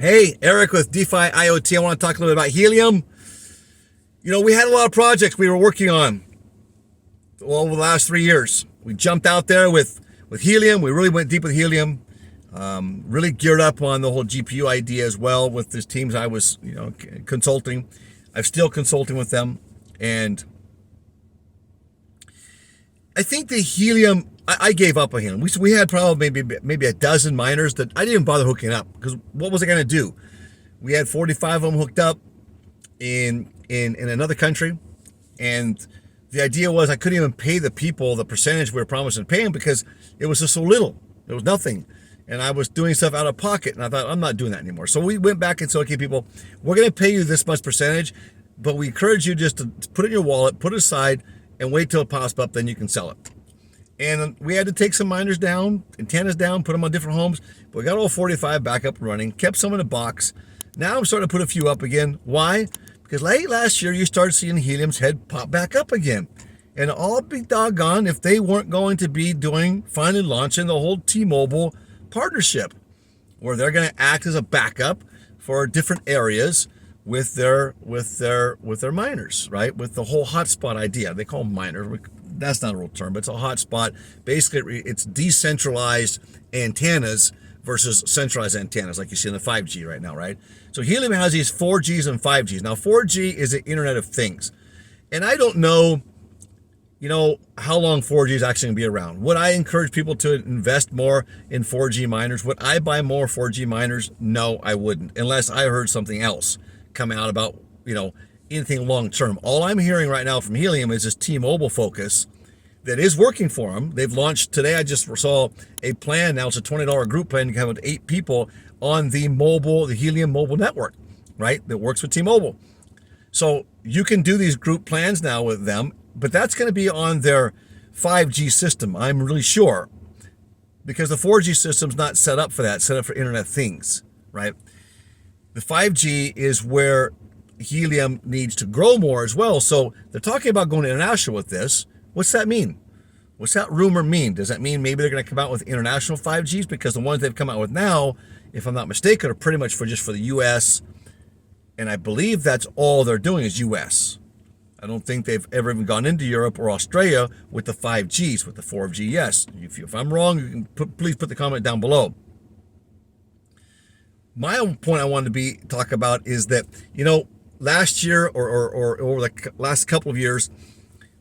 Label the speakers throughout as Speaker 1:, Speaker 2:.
Speaker 1: Hey, Eric with DeFi IoT. I want to talk a little bit about Helium. You know, we had a lot of projects we were working on over the last 3 years. We jumped out there with Helium. We really went deep with Helium. Really geared up on the whole GPU idea as well with these teams I was, consulting. I'm still consulting with them. And I think the Helium, I gave up on Helium. We had probably maybe a dozen miners that I didn't even bother hooking up, because what was I going to do? We had 45 of them hooked up in another country, and the idea was I couldn't even pay the people the percentage we were promising to pay them because it was just so little. There was nothing. And I was doing stuff out of pocket, and I thought, I'm not doing that anymore. So we went back and said, okay, people, we're going to pay you this much percentage, but we encourage you just to put it in your wallet, put it aside, and wait till it pops up, then you can sell it. And we had to take some miners down, antennas down, put them on different homes. But we got all 45 back up and running, kept some in a box. Now I'm starting to put a few up again. Why? Because late last year, you started seeing Helium's head pop back up again. And all be doggone if they weren't going to be finally launching the whole T-Mobile partnership, where they're going to act as a backup for different areas with their miners, right? With the whole hotspot idea. They call them miners. That's not a real term, but it's a hotspot. Basically, it's decentralized antennas versus centralized antennas like you see in the 5G right now, right? So Helium has these 4Gs and 5Gs. Now, 4G is the Internet of Things. And I don't know, how long 4G is actually going to be around. Would I encourage people to invest more in 4G miners? Would I buy more 4G miners? No, I wouldn't, unless I heard something else come out about, anything long term. All I'm hearing right now from Helium is this T-Mobile focus that is working for them. They've launched today. I just saw a plan. Now it's a $20 group plan. You can have 8 people on the Helium mobile network, right? That works with T-Mobile. So you can do these group plans now with them, but that's going to be on their 5G system, I'm really sure, because the 4G system's not set up for that. It's set up for Internet of Things, right? The 5G is where Helium needs to grow more as well. So they're talking about going international with this. What's that mean? What's that rumor mean? Does that mean maybe they're going to come out with international 5Gs? Because the ones they've come out with now, if I'm not mistaken, are pretty much just for the US. And I believe that's all they're doing is US. I don't think they've ever even gone into Europe or Australia with the 5Gs. With the 4G, yes. If I'm wrong, you can please put the comment down below. My own point I wanted to talk about is that, last year or over the last couple of years,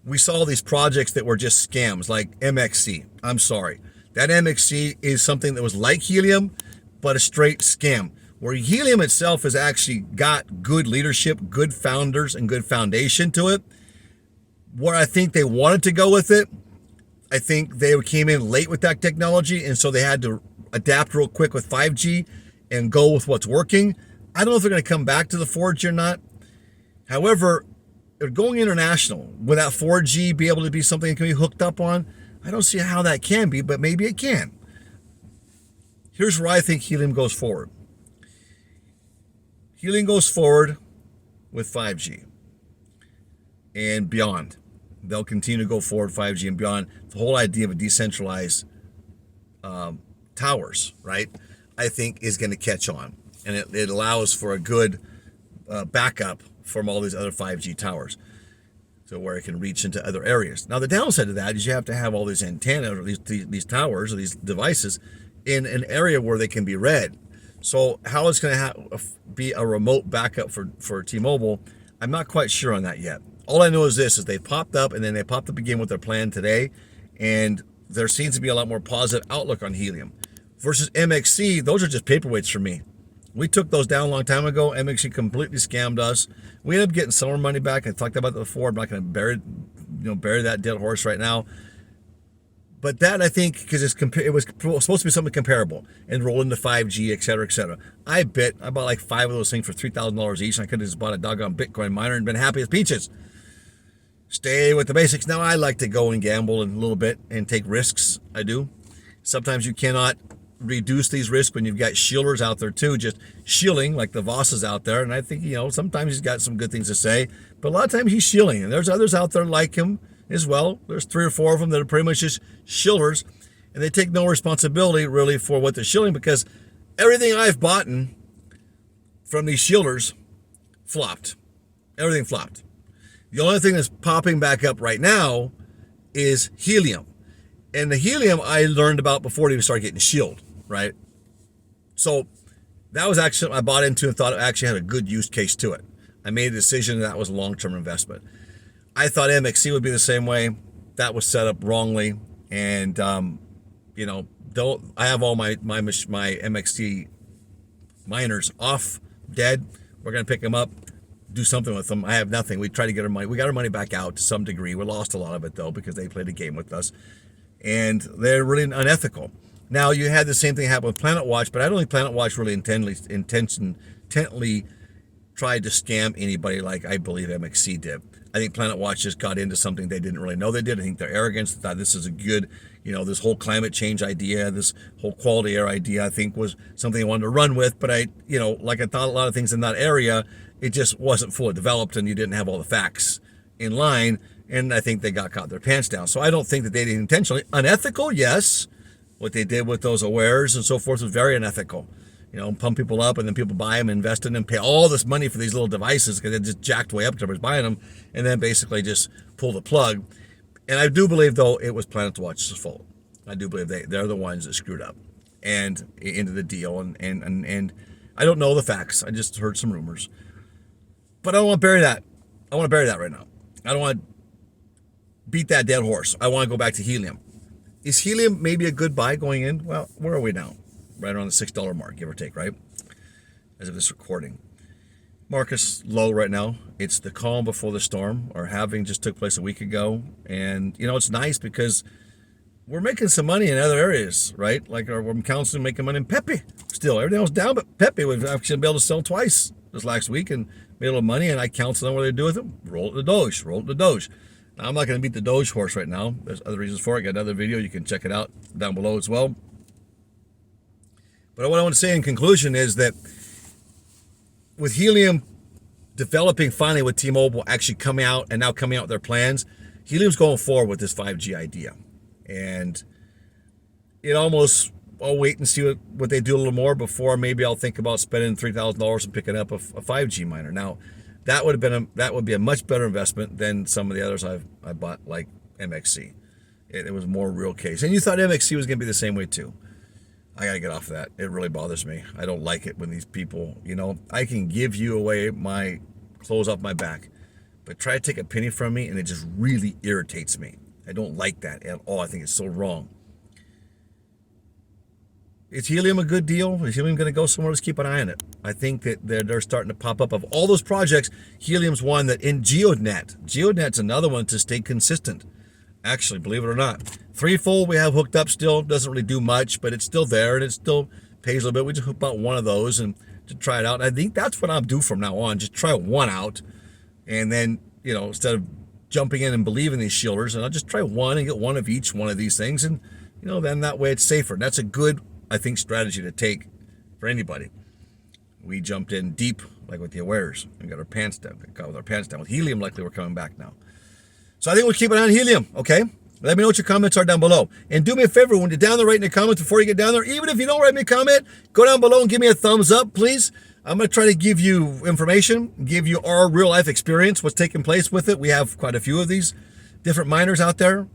Speaker 1: we saw these projects that were just scams, like MXC. I'm sorry. That MXC is something that was like Helium, but a straight scam. Where Helium itself has actually got good leadership, good founders, and good foundation to it. Where I think they wanted to go with it, I think they came in late with that technology, and so they had to adapt real quick with 5G and go with what's working. I don't know if they're going to come back to the 4G or not. However, they're going international. Will that 4G be able to be something that can be hooked up on? I don't see how that can be, but maybe it can. Here's where I think Helium goes forward. Helium goes forward with 5G and beyond. They'll continue to go forward 5G and beyond. The whole idea of a decentralized towers, right, I think is going to catch on. And it allows for a good backup from all these other 5G towers, so where it can reach into other areas. Now, the downside of that is you have to have all these antennas or these towers or these devices in an area where they can be read. So how it's going to be a remote backup for T-Mobile, I'm not quite sure on that yet. All I know is this, is they popped up, and then they popped up again with their plan today, and there seems to be a lot more positive outlook on Helium. Versus MXC, those are just paperweights for me. We took those down a long time ago. MXC completely scammed us. We ended up getting some of our money back. I talked about that before. I'm not going to bury that dead horse right now. But that, I think, because it was supposed to be something comparable and roll into 5G, et cetera, et cetera. I bought like 5 of those things for $3,000 each, and I could have just bought a doggone Bitcoin miner and been happy as peaches. Stay with the basics. Now, I like to go and gamble a little bit and take risks. I do. Sometimes you cannot reduce these risks when you've got shillers out there too, just shilling like the Vosses out there. And I think, sometimes he's got some good things to say, but a lot of times he's shilling, and there's others out there like him as well. There's 3 or 4 of them that are pretty much just shillers, and they take no responsibility really for what they're shilling, because everything I've bought from these shielders flopped. Everything flopped. The only thing that's popping back up right now is helium. And the helium I learned about before it even started getting shielded, right? So that was actually I bought into and thought it actually had a good use case to it. I made a decision that was a long-term investment. I thought MXC would be the same way. That was set up wrongly. And, you know, I have all my MXC miners off, dead. We're going to pick them up, do something with them. I have nothing. We tried to get our money. We got our money back out to some degree. We lost a lot of it, though, because they played a game with us. And they're really unethical. Now, you had the same thing happen with Planet Watch, but I don't think Planet Watch really intently tried to scam anybody like I believe MXC did. I think Planet Watch just got into something they didn't really know they did. I think their arrogance thought this is a good, you know, this whole climate change idea, this whole quality air idea, I think was something they wanted to run with. But I thought a lot of things in that area, it just wasn't fully developed and you didn't have all the facts in line. And I think they got caught their pants down. So I don't think that they did intentionally. Unethical, yes. What they did with those awares and so forth was very unethical. You know, pump people up and then people buy them, invest in them, pay all this money for these little devices because they just jacked way up to everybody's buying them, and then basically just pull the plug. And I do believe, though, it was Planet Watch's fault. I do believe they're the ones that screwed up and into the deal. And I don't know the facts. I just heard some rumors. But I don't want to bury that. I want to bury that right now. I don't want to beat that dead horse. I want to go back to helium. Is helium maybe a good buy going in? Well, where are we now? Right around the $6 mark, give or take, right? As of this recording. Market's low right now. It's the calm before the storm, or halving just took place a week ago. And, you know, it's nice because we're making some money in other areas, right? Like we're counseling making money in Pepe still. Everything else down, but Pepe, we've actually been able to sell twice this last week and made a little money, and I counsel them what they do with them. Roll it to Doge, roll it to Doge. Now, I'm not going to beat the Doge horse right now. There's other reasons for it. I got another video. You can check it out down below as well. But what I want to say in conclusion is that with Helium developing finally with T-Mobile actually coming out with their plans, Helium's going forward with this 5G idea. And it almost, I'll wait and see what they do a little more before maybe I'll think about spending $3,000 and picking up a 5G miner. Now, that would be a much better investment than some of the others I bought, like MXC. It was more real case. And you thought MXC was going to be the same way too. I got to get off of that. It really bothers me. I don't like it when these people, you know, I can give you away my clothes off my back, but try to take a penny from me and it just really irritates me. I don't like that at all. I think it's so wrong. Is Helium a good deal? Is Helium going to go somewhere? Let's keep an eye on it. I think that they're starting to pop up. Of all those projects, Helium's one that in GeoNet's another one to stay consistent. Actually, believe it or not. Threefold we have hooked up still. Doesn't really do much, but it's still there and it still pays a little bit. We just hooked out one of those and to try it out. And I think that's what I'm due from now on. Just try one out. And then, you know, instead of jumping in and believing these shielders, and I'll just try one and get one of each one of these things. And, you know, then that way it's safer. And that's a good, I think, strategy to take for anybody. We jumped in deep, like with the awares. We got our pants down. Got with our pants down. With Helium, likely we're coming back now. So I think we'll keep it on Helium, okay? Let me know what your comments are down below. And do me a favor, when you're down there writing the comments before you get down there, even if you don't write me a comment, go down below and give me a thumbs up, please. I'm going to try to give you information, give you our real-life experience, what's taking place with it. We have quite a few of these different miners out there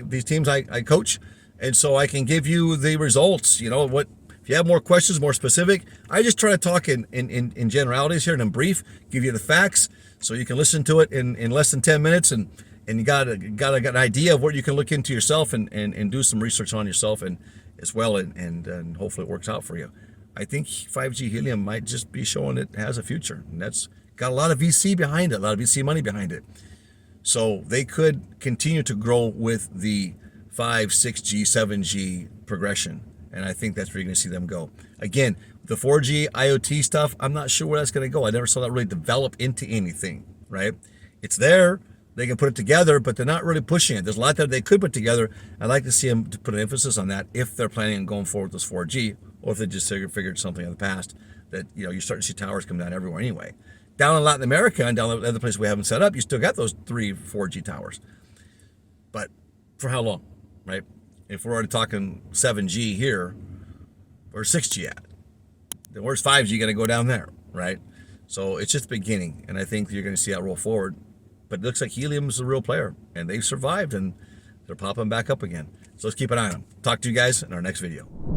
Speaker 1: these teams I coach. And so I can give you the results. You know, if you have more questions, more specific, I just try to talk in generalities here and in brief, give you the facts so you can listen to it in less than 10 minutes and you got an idea of what you can look into yourself and do some research on yourself and as well and hopefully it works out for you. I think 5G Helium might just be showing it has a future, and that's got a lot of VC behind it, a lot of VC money behind it. So they could continue to grow with the 5, 6G, 7G progression. And I think that's where you're going to see them go. Again, the 4G IoT stuff, I'm not sure where that's going to go. I never saw that really develop into anything, right? It's there. They can put it together, but they're not really pushing it. There's a lot that they could put together. I'd like to see them to put an emphasis on that if they're planning on going forward with this 4G, or if they just figured something in the past that, you know, you're starting to see towers come down everywhere anyway. Down in Latin America and down in other places we haven't set up, you still got those 3 4G towers. But for how long? Right? If we're already talking 7G here, or 6G at, then where's 5G going to go down there? right? So it's just the beginning, and I think you're going to see that roll forward. But it looks like Helium's a real player, and they've survived, and they're popping back up again. So let's keep an eye on them. Talk to you guys in our next video.